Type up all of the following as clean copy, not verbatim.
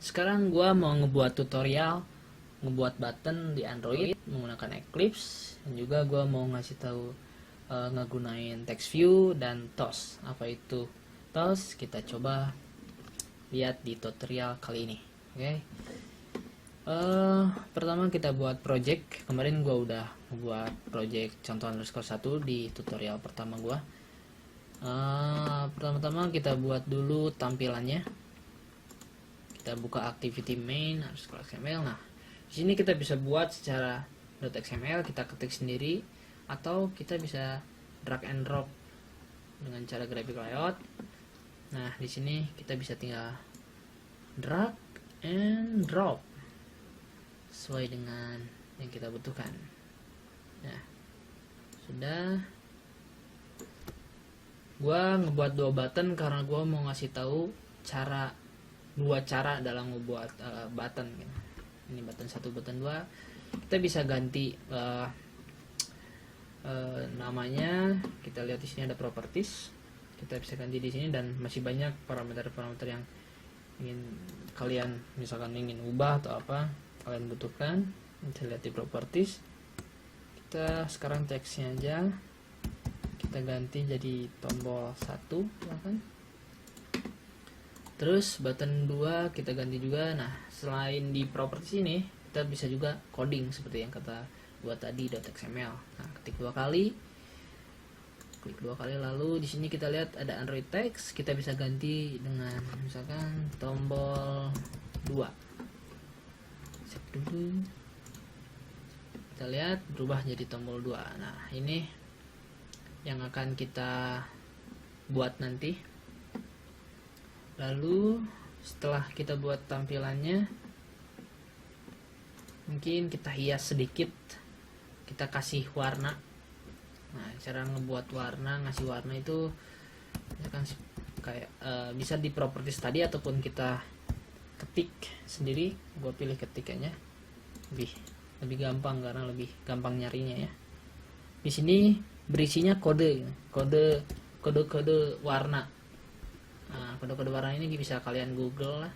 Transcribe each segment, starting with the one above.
Sekarang gua mau ngebuat tutorial ngebuat button di Android menggunakan Eclipse, dan juga gua mau ngasih tahu ngegunain text view dan TOS. Apa itu TOS? Kita coba lihat di tutorial kali ini. Oke. Pertama kita buat project. Kemarin gua udah ngebuat project contoh underscore 1 di tutorial pertama gua. Pertama-tama kita buat dulu tampilannya. Kita buka activity main _xml. Nah, di sini kita bisa buat secara .xml, kita ketik sendiri, atau kita bisa drag and drop dengan cara graphic layout. Nah, di sini kita bisa tinggal drag and drop sesuai dengan yang kita butuhkan. Nah, sudah. Gua ngebuat 2 button karena gua mau ngasih tahu dua cara dalam membuat button gitu. Ini button 1, button 2. Kita bisa ganti namanya. Kita lihat di sini ada properties. Kita bisa ganti di sini, dan masih banyak parameter-parameter yang ingin kalian misalkan ingin ubah atau apa kalian butuhkan. Kita lihat di properties. Kita sekarang teksnya aja kita ganti jadi tombol 1 ya kan. Terus button 2 kita ganti juga. Nah, selain di properties ini, kita bisa juga coding seperti yang kata gua tadi .xml. Nah, klik 2 kali. Klik 2 kali, lalu di sini kita lihat ada Android text. Kita bisa ganti dengan misalkan tombol 2. Save dulu. Kita lihat berubah jadi tombol 2. Nah, ini yang akan kita buat nanti. Lalu setelah kita buat tampilannya, mungkin kita hias sedikit, kita kasih warna. Nah, cara ngebuat warna, ngasih warna itu misalkan kayak bisa di properties tadi ataupun kita ketik sendiri. Gua pilih ketikannya, lebih gampang karena lebih gampang nyarinya ya. Di sini berisinya kode warna. Nah, kode-kode warna ini bisa kalian google lah,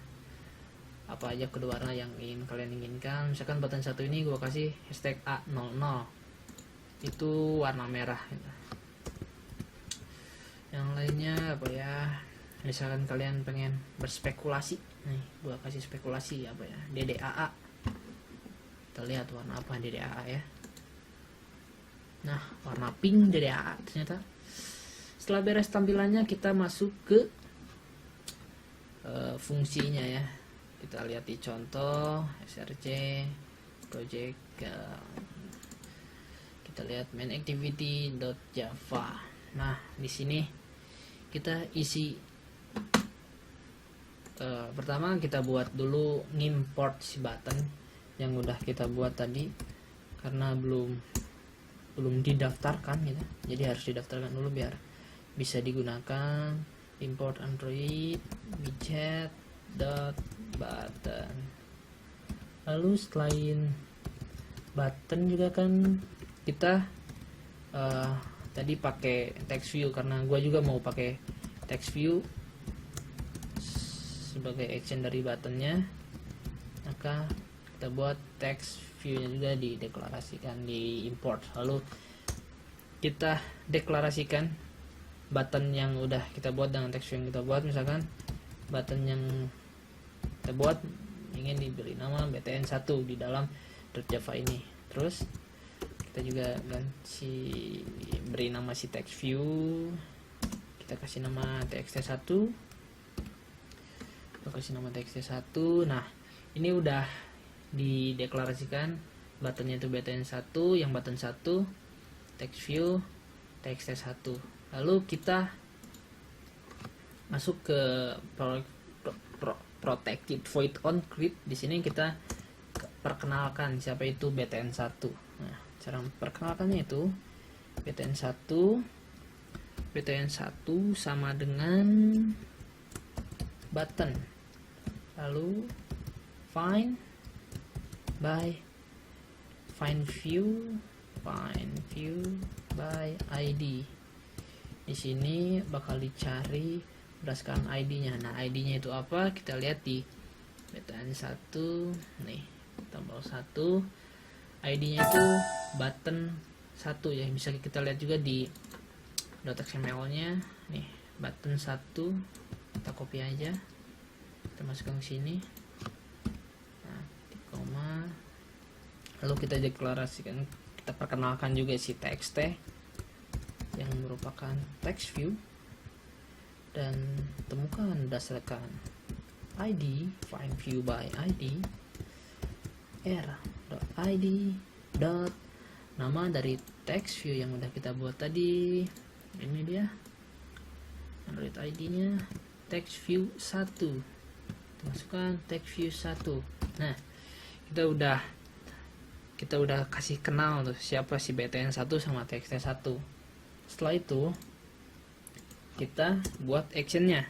apa aja kode warna yang ingin kalian inginkan. Misalkan button 1 ini gua kasih hashtag A00, itu warna merah gitu. Yang lainnya apa ya, misalkan kalian pengen berspekulasi, nih gua kasih spekulasi apa ya, DDAA. Kita lihat warna apa DDAA ya. Nah, warna pink DDAA ternyata. Setelah beres tampilannya, kita masuk ke fungsinya ya. Kita lihat di contoh src project. Kita lihat main activity.java. Nah, di sini kita isi pertama kita buat dulu ngimport si button yang udah kita buat tadi, karena belum didaftarkan gitu. Jadi harus didaftarkan dulu biar bisa digunakan. Import Android widget button. Lalu selain button juga kan kita tadi pakai text view, karena gue juga mau pakai text view sebagai action dari buttonnya. Maka kita buat text view nya juga dideklarasikan, di import. Lalu kita deklarasikan button yang udah kita buat dengan text view yang kita buat. Misalkan button yang kita buat ingin diberi nama btn1 di dalam .java ini. Terus kita juga beri nama si text view. Kita kasih nama txt1. Kita kasih nama txt1. Nah, ini udah dideklarasikan buttonnya itu btn1, yang button 1 text view txt1. Lalu kita masuk ke protected void on create. Di sini kita perkenalkan siapa itu btn1. Nah, cara perkenalkannya itu btn1 sama dengan button. Lalu find view by ID. Di sini bakal dicari berdasarkan ID-nya. Nah, ID-nya itu apa? Kita lihat di btn 1 nih, tombol 1, ID-nya itu button 1 ya, bisa kita lihat juga di .xml-nya nih, button 1. Kita copy aja, kita masukkan ke sini. Nah, koma, lalu kita deklarasikan, kita perkenalkan juga si txt yang merupakan text view, dan temukan berdasarkan ID find view by ID r.id dot nama dari text view yang udah kita buat tadi. Ini dia Android ID-nya, text view 1. Kita masukkan text view 1. Nah, kita udah kasih kenal tuh siapa si btn 1 sama txt 1. Setelah itu kita buat actionnya.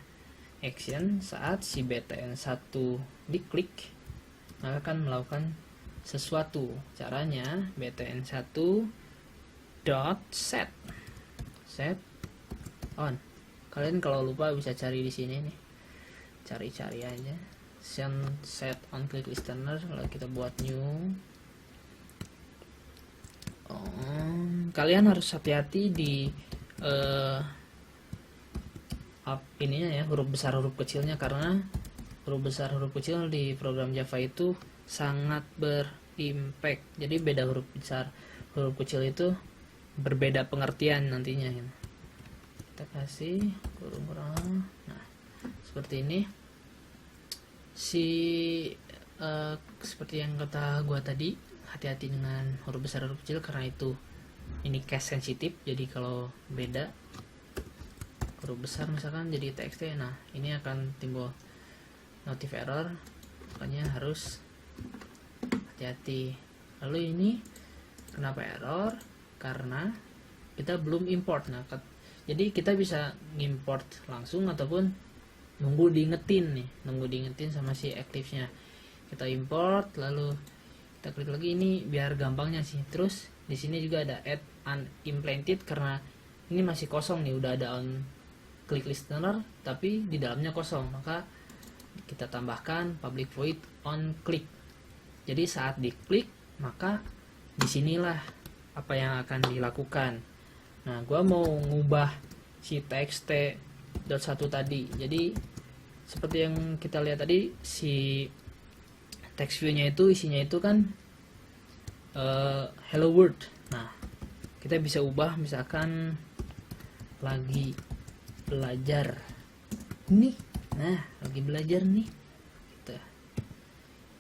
Action saat si btn 1 diklik, maka akan melakukan sesuatu. Caranya btn 1 dot set on. Kalian kalau lupa bisa cari di sini nih, cari aja set on click listener. Lalu kita buat new. Kalian harus hati-hati di ininya ya, huruf besar huruf kecilnya, karena huruf besar huruf kecil di program Java itu sangat berimpact. Jadi beda huruf besar huruf kecil itu berbeda pengertian nantinya. Kita kasih kurung-kurung. Nah, seperti ini. Seperti yang kata gua tadi, hati-hati dengan huruf besar huruf kecil karena itu ini case sensitif. Jadi kalau beda huruf besar misalkan jadi txt, nah ini akan timbul notif error, makanya harus hati-hati. Lalu ini kenapa error? Karena kita belum import. Nah, jadi kita bisa ngimport langsung ataupun nunggu diingetin sama si Eclipse-nya. Kita import, lalu kita klik lagi, ini biar gampangnya sih. Terus di sini juga ada add unimplemented, karena ini masih kosong nih, udah ada on click listener tapi di dalamnya kosong, maka kita tambahkan public void on click. Jadi saat diklik, maka disinilah apa yang akan dilakukan. Nah, gua mau ngubah si txt.1 tadi. Jadi seperti yang kita lihat tadi, si text view-nya itu isinya itu kan hello world. Nah, kita bisa ubah misalkan lagi belajar nih. Nah, lagi belajar nih,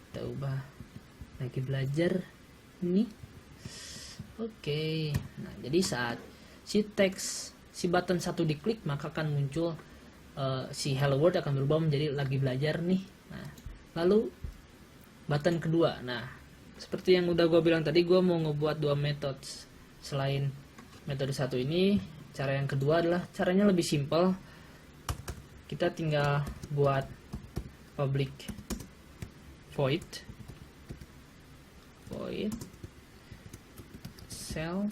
kita ubah lagi belajar nih. Oke. Nah, jadi saat si button 1 diklik, maka akan muncul si hello world akan berubah menjadi lagi belajar nih. Nah, lalu button kedua. Nah, seperti yang udah gue bilang tadi, gue mau ngebuat 2 metode selain metode 1 ini. Cara yang kedua adalah caranya lebih simpel. Kita tinggal buat public void self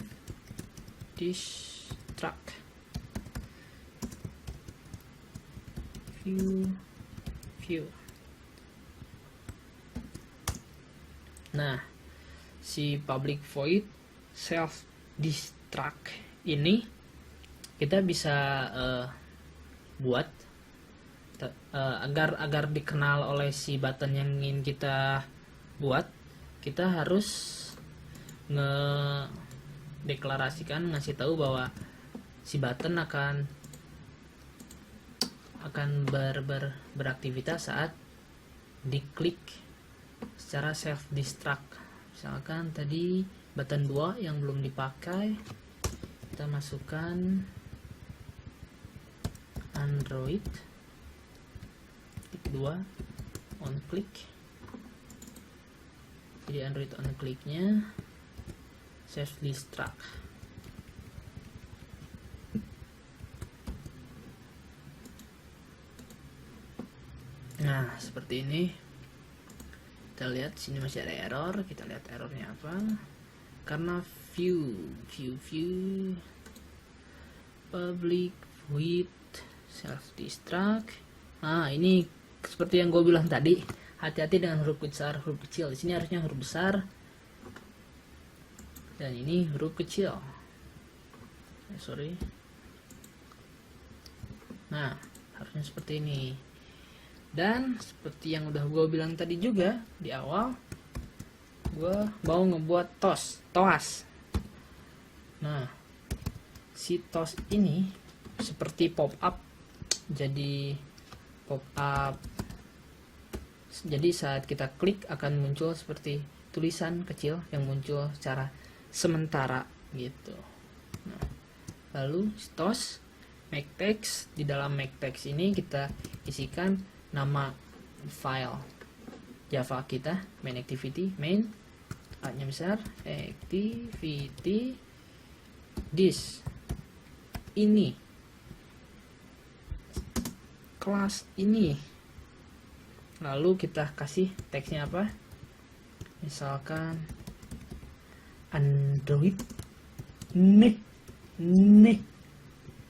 destruct view. Nah, si public void self destruct ini kita bisa buat agar dikenal oleh si button yang ingin kita buat. Kita harus ngasih tahu bahwa si button akan beraktivitas saat diklik secara self destruct. Misalkan tadi button 2 yang belum dipakai, kita masukkan Android 2 on click. Jadi Android on click-nya self destruct. Nah, seperti ini. Kita lihat sini masih ada error. Kita lihat errornya apa. Karena view public void self destruct. Nah, ini seperti yang gue bilang tadi, hati-hati dengan huruf besar, huruf kecil. Di sini harusnya huruf besar, dan ini huruf kecil. Sorry. Nah, harusnya seperti ini. Dan seperti yang udah gue bilang tadi juga di awal, gue mau ngebuat toas. Nah, si toas ini seperti pop up. Jadi pop up. Jadi saat kita klik akan muncul seperti tulisan kecil yang muncul secara sementara gitu. Nah, lalu toas make text. Di dalam make text ini kita isikan nama file Java kita, main activity, main A-nya besar, activity this, ini kelas ini. Lalu kita kasih teksnya apa, misalkan Android nih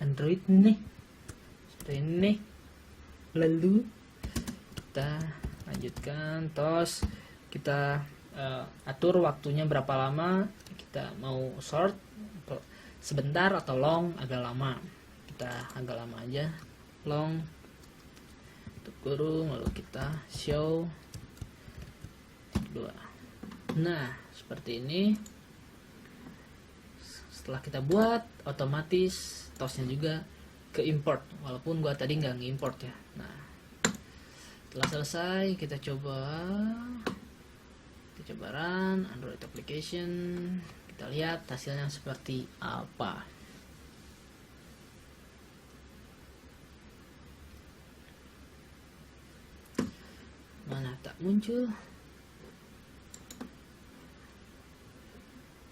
Android nih, seperti ini. Lalu kita lanjutkan tos, kita atur waktunya berapa lama, kita mau short sebentar atau long agak lama. Kita agak lama aja, long, tutup kurung, lalu kita show 2. Nah, seperti ini. Setelah kita buat, otomatis tosnya juga ke import, walaupun gua tadi nggak nge-import ya. Nah, setelah selesai kita coba run Android application, kita lihat hasilnya seperti apa. Mana tak muncul.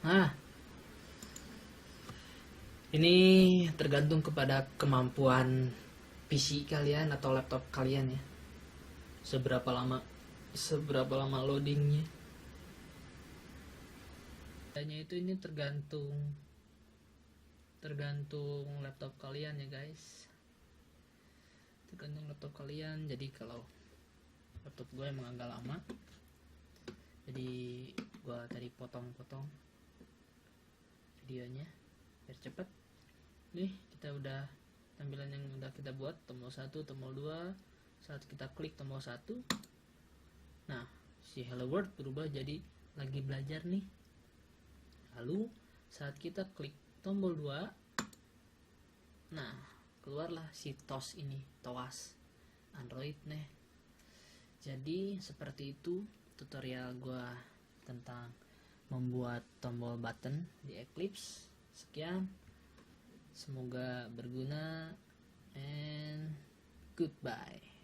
Nah, ini tergantung kepada kemampuan PC kalian atau laptop kalian ya, seberapa lama loadingnya. Hanya itu, ini tergantung laptop kalian ya guys, tergantung laptop kalian. Jadi kalau laptop gue emang agak lama, jadi gue tadi potong-potong videonya biar cepet. Nih kita udah tampilan yang udah kita buat, tombol 1, tombol 2. Saat kita klik tombol 1, nah si hello world berubah jadi lagi belajar nih. Lalu saat kita klik tombol 2, nah keluarlah si toas ini, toas Android nih. Jadi seperti itu tutorial gua tentang membuat tombol button di Eclipse. Sekian, semoga berguna and goodbye.